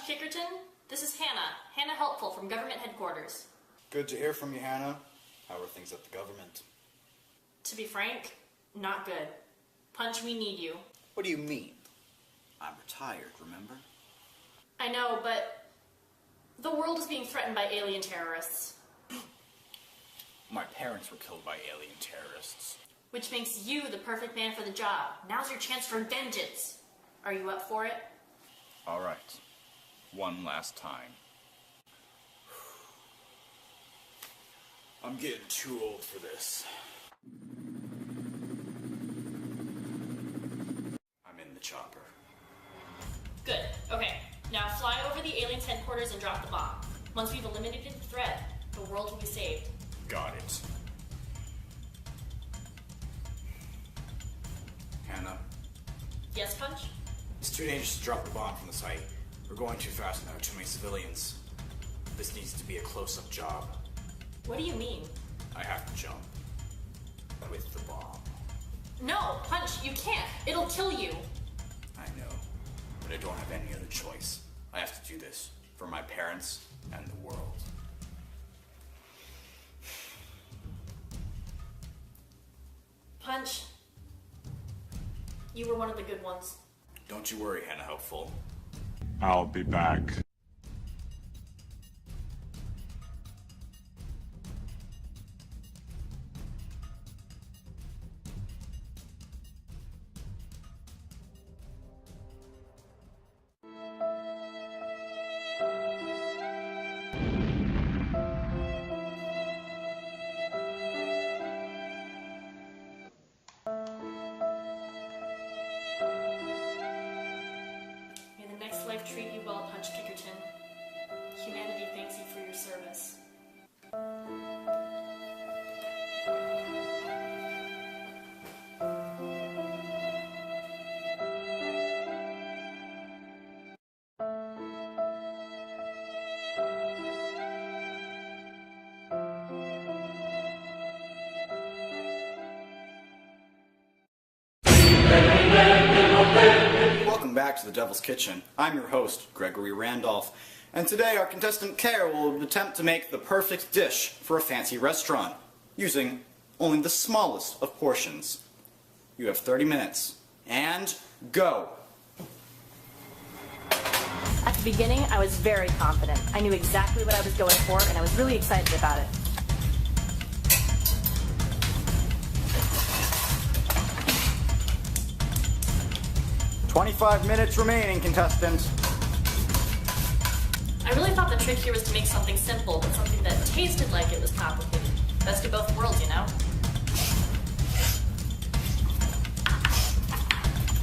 Punch Kickerton, this is Hannah. Hannah Helpful from Government Headquarters. Good to hear from you, Hannah. How are things at the government? To be frank, not good. Punch, we need you. What do you mean? I'm retired, remember? I know, but the world is being threatened by alien terrorists. My parents were killed by alien terrorists. Which makes you the perfect man for the job. Now's your chance for vengeance. Are you up for it? All right. One last time. I'm getting too old for this. I'm in the chopper. Good. Okay. Now fly over the aliens' headquarters and drop the bomb. Once we've eliminated the threat, the world will be saved. Got it. Hannah, Yes, Punch? it's too dangerous to drop the bomb from the site. We're going too fast and there are too many civilians. This needs to be a close-up job. What do you mean? I have to jump. With the bomb. No, Punch, you can't. It'll kill you. I know, but I don't have any other choice. I have to do this for my parents and the world. Punch, you were one of the good ones. Don't you worry, Hannah Helpful. I'll be back. May the next life treat you well, Punch Kickerton. Humanity thanks you for your service. Welcome back to the Devil's Kitchen. I'm your host, Gregory Randolph, and today our contestant Kara will attempt to make the perfect dish for a fancy restaurant, using only the smallest of portions. You have 30 minutes, and go! At the beginning, I was very confident. I knew exactly what I was going for, and I was really excited about it. "25 minutes remaining, contestant." I really thought the trick here was to make something simple, but something that tasted like it was complicated. Best of both worlds, you know?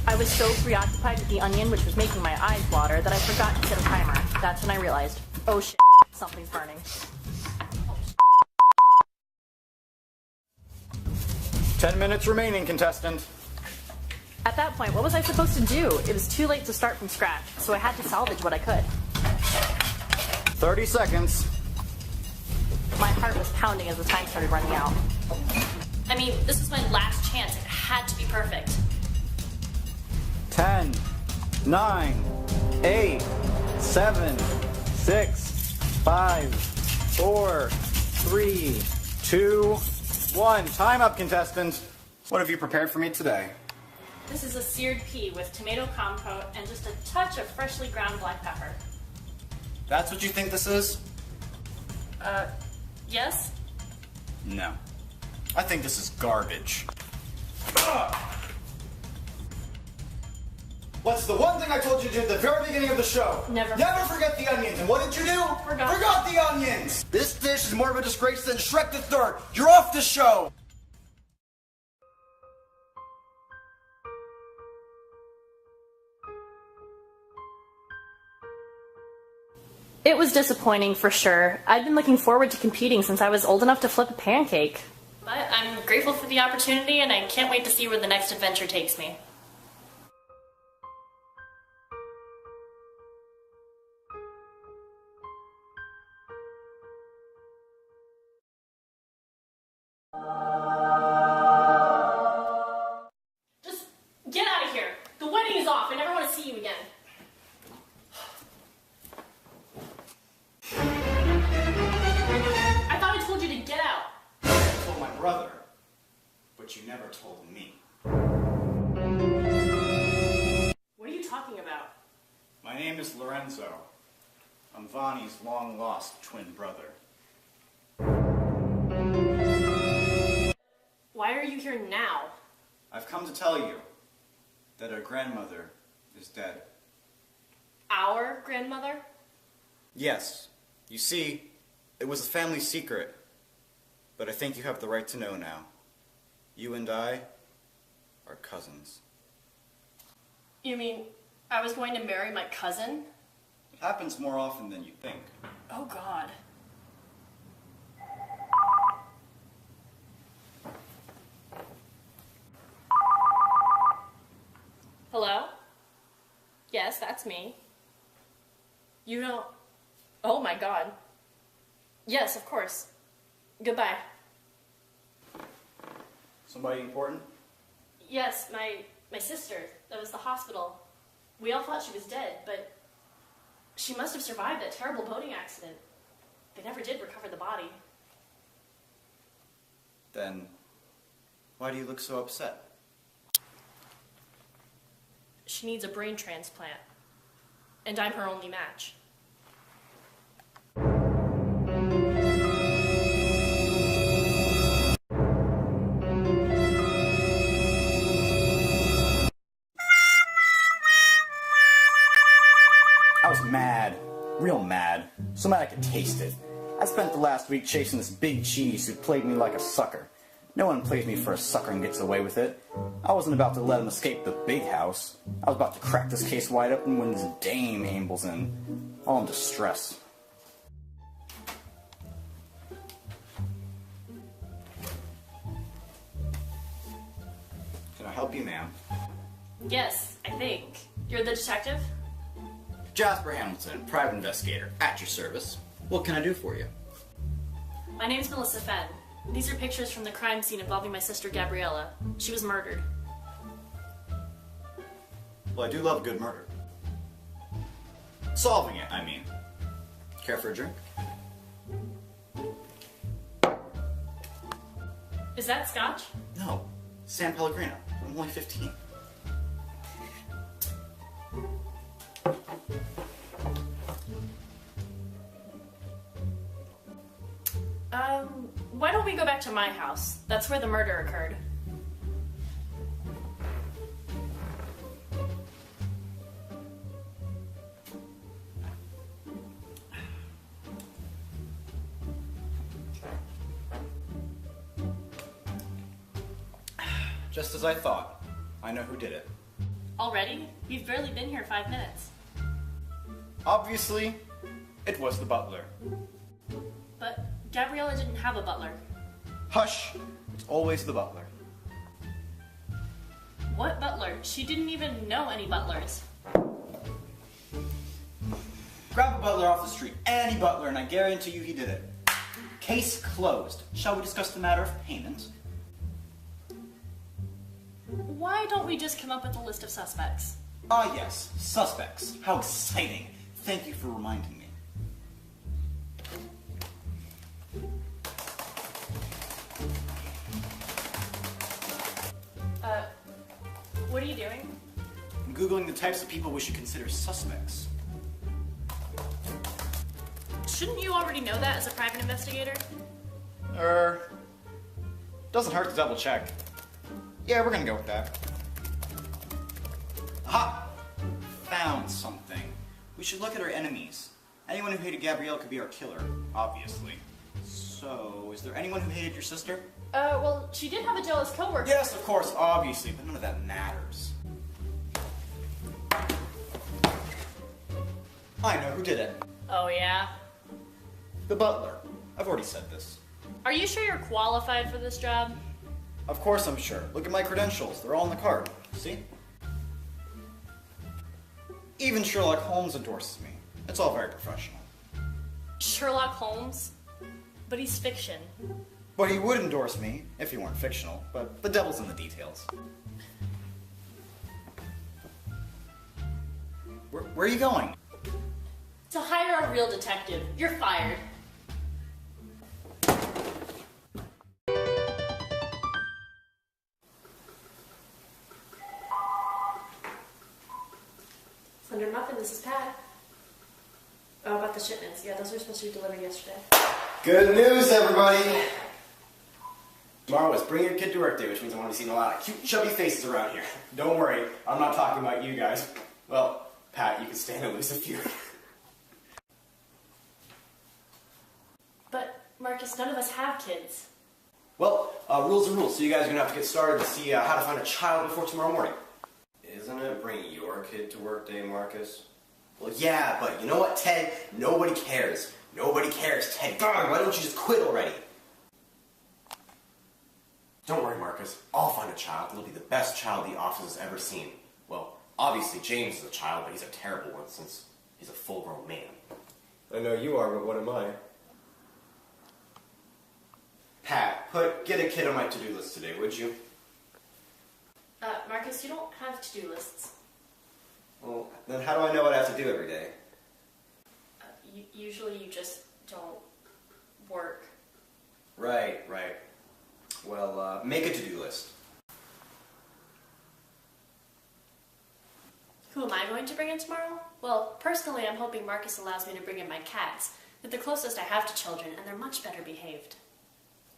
I was so preoccupied with the onion, which was making my eyes water, that I forgot to set a timer. That's when I realized, oh shit, something's burning. 10 minutes remaining, contestant. At that point, what was I supposed to do? It was too late to start from scratch, so I had to salvage what I could. 30 seconds. My heart was pounding as the time started running out. I mean, this was my last chance. It had to be perfect. 10, 9, 8, 7, 6, 5, 4, 3, 2, 1. Time up, contestants. What have you prepared for me today? This is a seared pea with tomato compote and just a touch of freshly ground black pepper. That's what you think this is? Yes? No. I think this is garbage. Ugh. What's the one thing I told you to do at the very beginning of the show? Never. Never forget the onions. And what did you do? Forgot the onions. This dish is more of a disgrace than Shrek the Third. You're off the show. It was disappointing for sure. I'd been looking forward to competing since I was old enough to flip a pancake. But I'm grateful for the opportunity and I can't wait to see where the next adventure takes me. Just get out of here. The wedding is off. I never want to see you again. my brother, but you never told me. What are you talking about? My name is Lorenzo. I'm Vani's long-lost twin brother. Why are you here now? I've come to tell you that our grandmother is dead. Our grandmother? Yes. You see, it was a family secret. But I think you have the right to know now. You and I are cousins. You mean I was going to marry my cousin? It happens more often than you think. Oh, God. Hello? Yes, that's me. You don't... Oh, my God. Yes, of course. Goodbye. Somebody important? Yes, my sister. That was the hospital. We all thought she was dead, but she must have survived that terrible boating accident. They never did recover the body. Then, why do you look so upset? She needs a brain transplant, and I'm her only match. I was mad. Real mad. So mad I could taste it. I spent the last week chasing this big cheese who played me like a sucker. No one plays me for a sucker and gets away with it. I wasn't about to let him escape the big house. I was about to crack this case wide open when this dame ambles in, all in distress. Can I help you, ma'am? Yes, I think. You're the detective? Jasper Hamilton, private investigator, at your service. What can I do for you? My name's Melissa Fenn. These are pictures from the crime scene involving my sister Gabriella. She was murdered. Well, I do love a good murder. Solving it, I mean. Care for a drink? Is that scotch? No. San Pellegrino. I'm only 15. Why don't we go back to my house? That's where the murder occurred. Just as I thought. I know who did it. Already? We've barely been here 5 minutes. Obviously, it was the butler. But Gabriella didn't have a butler. Hush! It's always the butler. What butler? She didn't even know any butlers. Grab a butler off the street, any butler, and I guarantee you he did it. Case closed. Shall we discuss the matter of payment? Why don't we just come up with a list of suspects? Ah yes, suspects. How exciting. Thank you for reminding me. What are you doing? I'm Googling the types of people we should consider suspects. Shouldn't you already know that as a private investigator? Doesn't hurt to double check. Yeah, we're gonna go with that. Aha! Found something. We should look at our enemies. Anyone who hated Gabrielle could be our killer, obviously. So, is there anyone who hated your sister? Well, she did have a jealous coworker. Yes, of course, obviously, but none of that matters. I know who did it. Oh, yeah? The butler. I've already said this. Are you sure you're qualified for this job? Of course I'm sure. Look at my credentials. They're all on the card. See? Even Sherlock Holmes endorses me. It's all very professional. Sherlock Holmes? But he's fiction. But he would endorse me if he weren't fictional, but the devil's in the details. Where are you going? To hire a real detective. You're fired. Under Muffin, this is Pat. Oh, about the shipments. Yeah, those were supposed to be delivered yesterday. Good news, everybody! Tomorrow is Bring Your Kid to Work Day, which means I want to be seeing a lot of cute, chubby faces around here. Don't worry, I'm not talking about you guys. Well, Pat, you can stand to lose a few. But, Marcus, none of us have kids. Well, rules are rules, so you guys are going to have to get started to see how to find a child before tomorrow morning. Isn't it Bring Your Kid to Work Day, Marcus? Well, yeah, but you know what, Ted? Nobody cares. Nobody cares, Ted. Darn, why don't you just quit already? Don't worry, Marcus. I'll find a child. It'll be the best child the office has ever seen. Well, obviously James is a child, but he's a terrible one since he's a full-grown man. I know you are, but what am I? Pat, get a kid on my to-do list today, would you? Marcus, you don't have to-do lists. Well, then how do I know what I have to do every day? Usually you just don't work. Right. Well, make a to-do list. Who am I going to bring in tomorrow? Well, personally, I'm hoping Marcus allows me to bring in my cats. They're the closest I have to children, and they're much better behaved.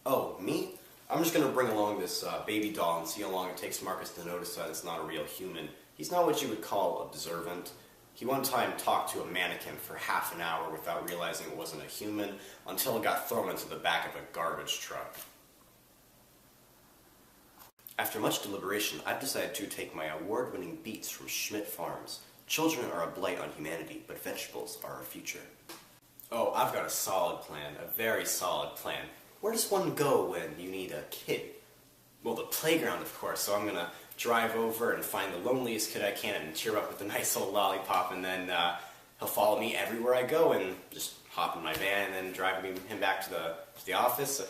Oh, me? I'm just going to bring along this baby doll and see how long it takes Marcus to notice that it's not a real human. He's not what you would call observant. He one time talked to a mannequin for half an hour without realizing it wasn't a human until it got thrown into the back of a garbage truck. After much deliberation, I've decided to take my award-winning beets from Schmidt Farms. Children are a blight on humanity, but vegetables are our future. Oh, I've got a solid plan, a very solid plan. Where does one go when you need a kid? Well, the playground, of course, so I'm gonna drive over and find the loneliest kid I can and cheer up with a nice old lollipop, and then he'll follow me everywhere I go and just hop in my van and then drive him back to the office.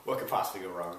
What could possibly go wrong?